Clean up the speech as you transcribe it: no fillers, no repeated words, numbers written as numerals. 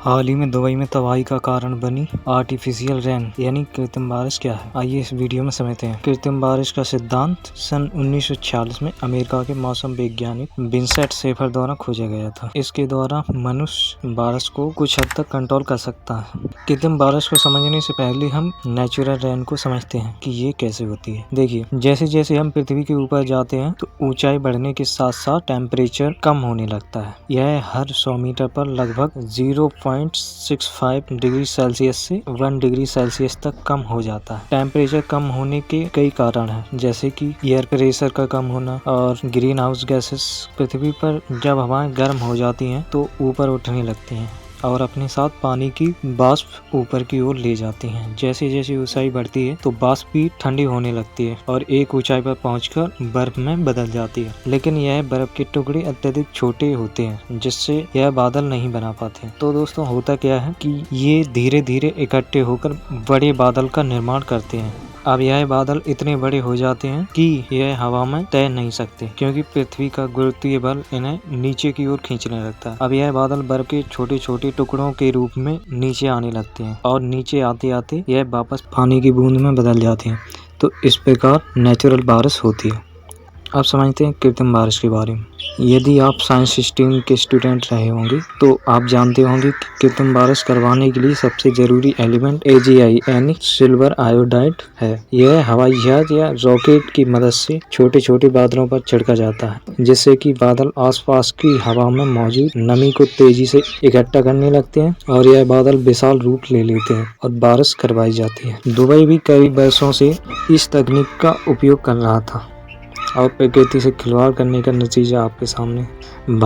हाल ही में दुबई में तबाही का कारण बनी आर्टिफिशियल रेन यानी कृत्रिम बारिश क्या है, आइए इस वीडियो में समझते हैं। कृत्रिम बारिश का सिद्धांत सन 1946 में अमेरिका के मौसम वैज्ञानिक विंसेंट शेफर द्वारा खोजा गया था। इसके द्वारा मनुष्य बारिश को कुछ हद तक कंट्रोल कर सकता है। कृत्रिम बारिश को समझने से पहले हम नेचुरल रेन को समझते हैं कि ये कैसे होती है। देखिए, जैसे जैसे हम पृथ्वी के ऊपर जाते हैं तो ऊंचाई बढ़ने के साथ साथ टेम्परेचर कम होने लगता है। यह हर 100 मीटर पर लगभग 0.65 डिग्री सेल्सियस से 1 डिग्री सेल्सियस तक कम हो जाता है। टेम्परेचर कम होने के कई कारण हैं, जैसे कि एयर प्रेशर का कम होना और ग्रीन हाउस गैसेस। पृथ्वी पर जब हवाएं गर्म हो जाती हैं तो ऊपर उठने लगती हैं और अपने साथ पानी की वाष्प ऊपर की ओर ले जाती हैं। जैसे जैसे ऊंचाई बढ़ती है तो वाष्प भी ठंडी होने लगती है और एक ऊंचाई पर पहुंचकर बर्फ में बदल जाती है। लेकिन यह बर्फ के टुकड़े अत्यधिक छोटे होते हैं, जिससे यह बादल नहीं बना पाते। तो दोस्तों, होता क्या है कि ये धीरे धीरे इकट्ठे होकर बड़े बादल का निर्माण करते हैं। अब यह बादल इतने बड़े हो जाते हैं कि यह हवा में तैर नहीं सकते, क्योंकि पृथ्वी का गुरुत्वीय बल इन्हें नीचे की ओर खींचने लगता है। अब यह बादल बर्फ के छोटे छोटे टुकड़ों के रूप में नीचे आने लगते हैं और नीचे आते आते यह वापस पानी की बूंद में बदल जाते हैं। तो इस प्रकार नेचुरल बारिश होती है। अब समझते हैं कृत्रिम बारिश के बारे में। यदि आप साइंस स्ट्रीम के स्टूडेंट रहे होंगे तो आप जानते होंगे कि कृत्रिम बारिश करवाने के लिए सबसे जरूरी एलिमेंट AGI यानी सिल्वर आयोडाइड है। यह हवाई जहाज या रॉकेट की मदद से छोटे छोटे बादलों पर छिड़का जाता है, जिससे कि बादल आसपास की हवा में मौजूद नमी को तेजी से इकट्ठा करने लगते हैं और यह बादल विशाल रूप ले लेते हैं और बारिश करवाई जाती है। दुबई भी कई वर्षों से इस तकनीक का उपयोग कर रहा था और प्रकृति से खिलवाड़ करने का नतीजा आपके सामने